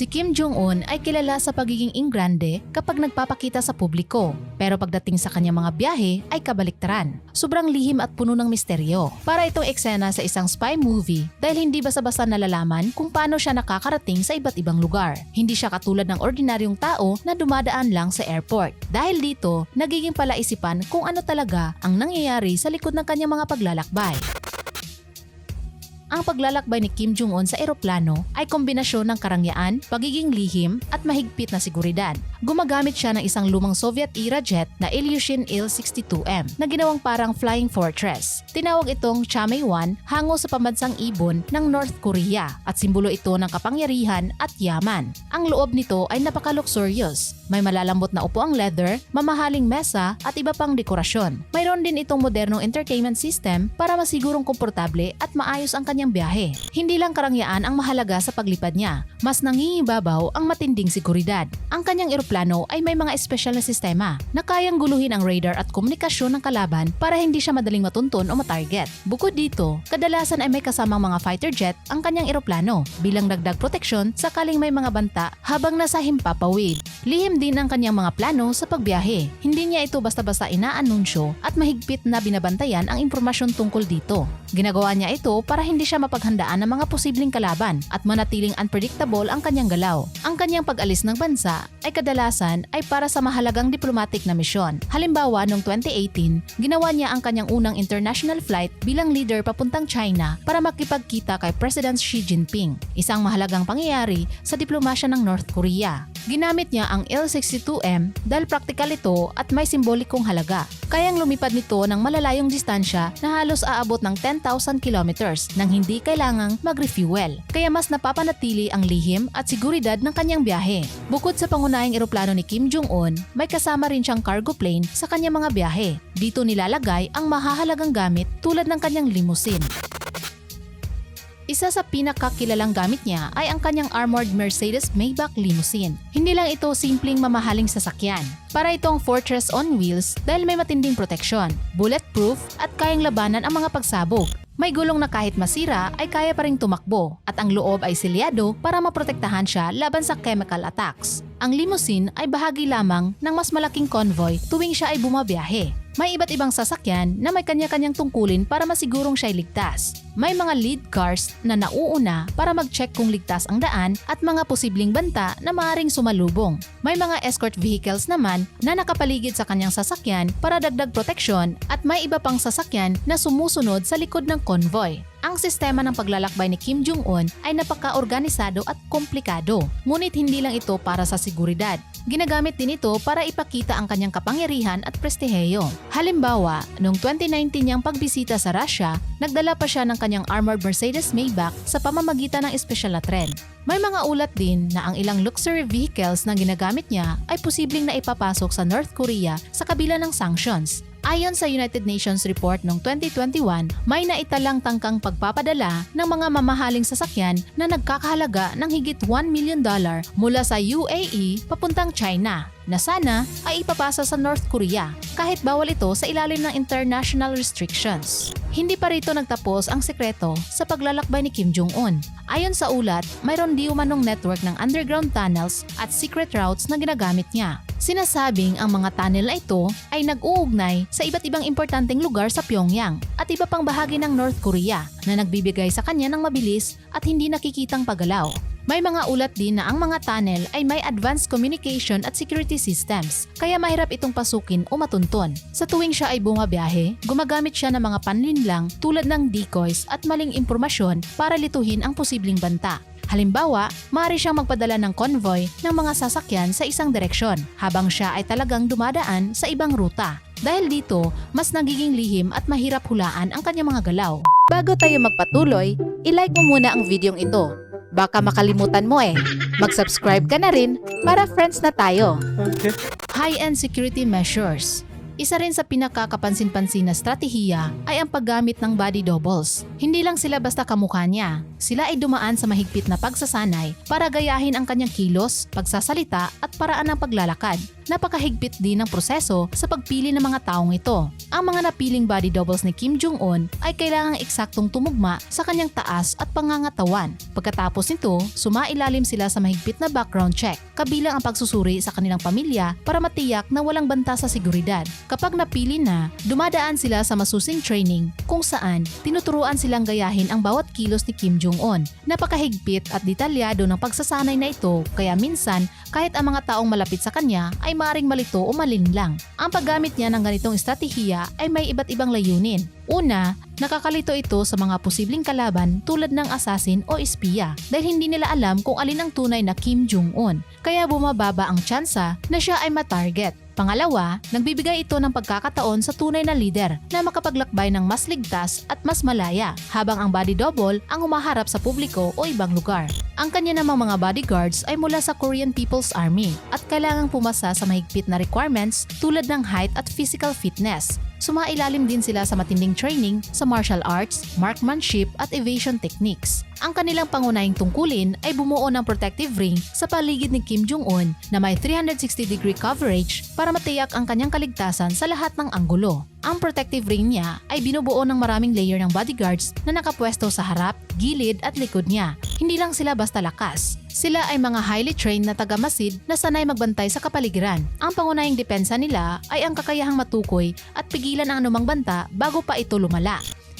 Si Kim Jong-un ay kilala sa pagiging ingrande kapag nagpapakita sa publiko, pero pagdating sa kanyang mga biyahe ay kabaliktaran. Sobrang lihim at puno ng misteryo. Para itong eksena sa isang spy movie dahil hindi basta-basta nalalaman kung paano siya nakakarating sa iba't ibang lugar. Hindi siya katulad ng ordinaryong tao na dumadaan lang sa airport. Dahil dito, nagiging palaisipan kung ano talaga ang nangyayari sa likod ng kanyang mga paglalakbay. Ang paglalakbay ni Kim Jong-un sa eroplano ay kombinasyon ng karangyaan, pagiging lihim at mahigpit na seguridad. Gumagamit siya ng isang lumang Soviet-era jet na Ilyushin Il-62M na ginawang parang flying fortress. Tinawag itong Chamae-1 hango sa pambansang ibon ng North Korea at simbolo ito ng kapangyarihan at yaman. Ang loob nito ay napaka-luxurious. May malalambot na upuang leather, mamahaling mesa at iba pang dekorasyon. Mayroon din itong modernong entertainment system para masigurong komportable at maayos ang kanyang biyahe. Hindi lang karangyaan ang mahalaga sa paglipad niya, mas nangingibabaw ang matinding seguridad. Ang kanyang eroplano ay may mga espesyal na sistema na kayang guluhin ang radar at komunikasyon ng kalaban para hindi siya madaling matunton o matarget. Bukod dito, kadalasan ay may kasamang mga fighter jet ang kanyang eroplano bilang dagdag proteksyon sakaling may mga banta habang nasa himpapawid. Lihim din ang kanyang mga plano sa pagbiyahe. Hindi niya ito basta-basta inaanunsyo at mahigpit na binabantayan ang impormasyon tungkol dito. Ginagawa niya ito para hindi siya mapaghandaan ng mga posibleng kalaban at manatiling unpredictable ang kanyang galaw. Ang kanyang pag-alis ng bansa ay kadalasan ay para sa mahalagang diplomatic na misyon. Halimbawa, noong 2018, ginawa niya ang kanyang unang international flight bilang leader papuntang China para makipagkita kay President Xi Jinping, isang mahalagang pangyayari sa diplomasya ng North Korea. Ginamit niya ang Il-62M dahil praktikal ito at may simbolikong halaga. Kayang lumipad nito ng malalayong distansya na halos aabot ng 10,000 kilometers nang hindi kailangang mag-refuel. Kaya mas napapanatili ang lihim at seguridad ng kanyang biyahe. Bukod sa pangunahing eroplano ni Kim Jong-un, may kasama rin siyang cargo plane sa kanyang mga biyahe. Dito nilalagay ang mahahalagang gamit tulad ng kanyang limousine. Isa sa pinakakilalang gamit niya ay ang kanyang armored Mercedes Maybach limousine. Hindi lang ito simpleng mamahaling sasakyan. Para itong fortress on wheels dahil may matinding proteksyon, bulletproof at kayang labanan ang mga pagsabog. May gulong na kahit masira ay kaya pa ring tumakbo at ang loob ay selyado para maprotektahan siya laban sa chemical attacks. Ang limousine ay bahagi lamang ng mas malaking convoy tuwing siya ay bumabiyahe. May iba't ibang sasakyan na may kanya-kanyang tungkulin para masigurong siya'y ligtas. May mga lead cars na nauuna para mag-check kung ligtas ang daan at mga posibleng banta na maaaring sumalubong. May mga escort vehicles naman na nakapaligid sa kanyang sasakyan para dagdag proteksyon at may iba pang sasakyan na sumusunod sa likod ng convoy. Ang sistema ng paglalakbay ni Kim Jong-un ay napaka-organisado at komplikado, ngunit hindi lang ito para sa seguridad. Ginagamit din ito para ipakita ang kanyang kapangyarihan at prestiheyo. Halimbawa, noong 2019 niyang pagbisita sa Russia, nagdala pa siya ng kanyang armored Mercedes Maybach sa pamamagitan ng espesyal na tren. May mga ulat din na ang ilang luxury vehicles na ginagamit niya ay posibleng na ipapasok sa North Korea sa kabila ng sanctions. Ayon sa United Nations report noong 2021, may naitalang tangkang pagpapadala ng mga mamahaling sasakyan na nagkakahalaga ng higit $1 million mula sa UAE papuntang China na sana ay ipapasa sa North Korea kahit bawal ito sa ilalim ng international restrictions. Hindi pa rito nagtapos ang sekreto sa paglalakbay ni Kim Jong-un. Ayon sa ulat, mayroon di umanong network ng underground tunnels at secret routes na ginagamit niya. Sinasabing ang mga tunnel na ito ay nag-uugnay sa iba't ibang importanteng lugar sa Pyongyang at iba pang bahagi ng North Korea na nagbibigay sa kanya ng mabilis at hindi nakikitang paggalaw. May mga ulat din na ang mga tunnel ay may advanced communication at security systems, kaya mahirap itong pasukin o matunton. Sa tuwing siya ay bumabiyahe, gumagamit siya ng mga panlinlang tulad ng decoys at maling impormasyon para lituhin ang posibleng banta. Halimbawa, maaari siyang magpadala ng convoy ng mga sasakyan sa isang direksyon habang siya ay talagang dumadaan sa ibang ruta. Dahil dito, mas nagiging lihim at mahirap hulaan ang kanyang mga galaw. Bago tayo magpatuloy, i-like mo muna ang videong ito. Baka makalimutan mo eh. Mag-subscribe ka na rin para friends na tayo. Okay. High-end security measures. Isa rin sa pinakakapansin-pansin na strategiya ay ang paggamit ng body doubles. Hindi lang sila basta kamukha niya. Sila ay dumaan sa mahigpit na pagsasanay para gayahin ang kanyang kilos, pagsasalita at paraan ng paglalakad. napakahigpit din ng proseso sa pagpili ng mga taong ito. Ang mga napiling body doubles ni Kim Jong-un ay kailangang eksaktong tumugma sa kanyang taas at pangangatawan. Pagkatapos nito, sumailalim sila sa mahigpit na background check, kabilang ang pagsusuri sa kanilang pamilya para matiyak na walang banta sa seguridad. Kapag napili na, dumadaan sila sa masusing training kung saan tinuturuan silang gayahin ang bawat kilos ni Kim Jong-un. Napakahigpit at detalyado ng pagsasanay na ito, kaya minsan kahit ang mga taong malapit sa kanya ay maring malito o malinlang. Ang paggamit niya ng ganitong estratehiya ay may iba't ibang layunin. Una, nakakalito ito sa mga posibleng kalaban tulad ng assassin o espiya dahil hindi nila alam kung alin ang tunay na Kim Jong-un, kaya bumababa ang tsansa na siya ay matarget. Pangalawa, nagbibigay ito ng pagkakataon sa tunay na leader na makapaglakbay ng mas ligtas at mas malaya habang ang body double ang humaharap sa publiko o ibang lugar. Ang kanya namang mga bodyguards ay mula sa Korean People's Army at kailangang pumasa sa mahigpit na requirements tulad ng height at physical fitness. Sumailalim din sila sa matinding training sa martial arts, marksmanship at evasion techniques. Ang kanilang pangunahing tungkulin ay bumuo ng protective ring sa paligid ni Kim Jong-un na may 360-degree coverage para matiyak ang kanyang kaligtasan sa lahat ng anggulo. Ang protective ring niya ay binubuo ng maraming layer ng bodyguards na nakapwesto sa harap, gilid at likod niya. Hindi lang sila basta lakas. Sila ay mga highly trained na tagamasid na sanay magbantay sa kapaligiran. Ang pangunahing depensa nila ay ang kakayahang matukoy at pigilan ang anumang banta bago pa ito lumala.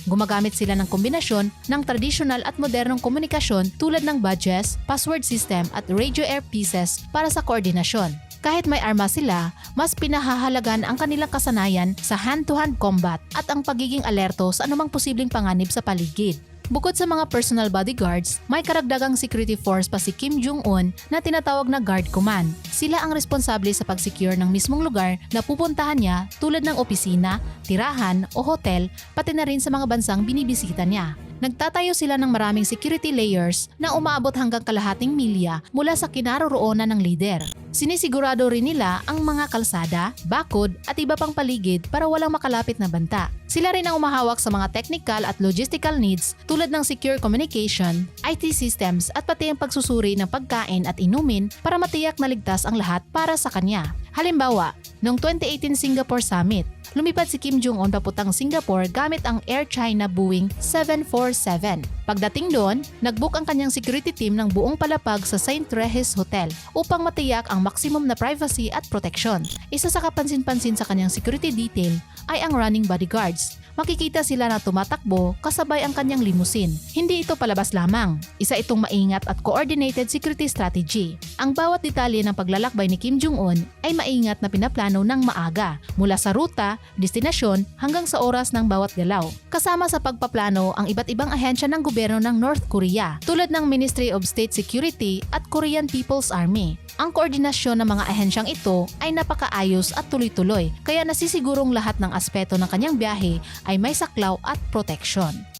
Gumagamit sila ng kombinasyon ng tradisyonal at modernong komunikasyon tulad ng badges, password system at radio earpieces para sa koordinasyon. Kahit may arma sila, mas pinahahalagan ang kanilang kasanayan sa hand-to-hand combat at ang pagiging alerto sa anumang posibleng panganib sa paligid. Bukod sa mga personal bodyguards, may karagdagang security force pa si Kim Jong-un na tinatawag na Guard Command. Sila ang responsable sa pag-secure ng mismong lugar na pupuntahan niya tulad ng opisina, tirahan o hotel, pati na rin sa mga bansang binibisita niya. Nagtatayo sila ng maraming security layers na umaabot hanggang kalahating milya mula sa kinaroroonan ng leader. Sinisigurado rin nila ang mga kalsada, bakod at iba pang paligid para walang makalapit na banta. Sila rin ang umahawak sa mga technical at logistical needs tulad ng secure communication, IT systems at pati ang pagsusuri ng pagkain at inumin para matiyak na ligtas ang lahat para sa kanya. Halimbawa, noong 2018 Singapore Summit, lumipad si Kim Jong-un papuntang Singapore gamit ang Air China Boeing 747. Pagdating doon, nagbook ang kanyang security team ng buong palapag sa St. Regis Hotel upang matiyak ang maximum na privacy at protection. Isa sa kapansin-pansin sa kanyang security detail ay ang running bodyguards. Makikita sila na tumatakbo kasabay ang kanyang limousine. Hindi ito palabas lamang. Isa itong maingat at coordinated security strategy. Ang bawat detalye ng paglalakbay ni Kim Jong-un ay maingat na pinaplano ng maaga, mula sa ruta, destinasyon hanggang sa oras ng bawat galaw. Kasama sa pagpaplano ang iba't ibang ahensya ng gobyerno ng North Korea tulad ng Ministry of State Security at Korean People's Army. Ang koordinasyon ng mga ahensyang ito ay napakaayos at tuloy-tuloy, kaya nasisigurong lahat ng aspeto ng kanyang biyahe ay may saklaw at proteksyon.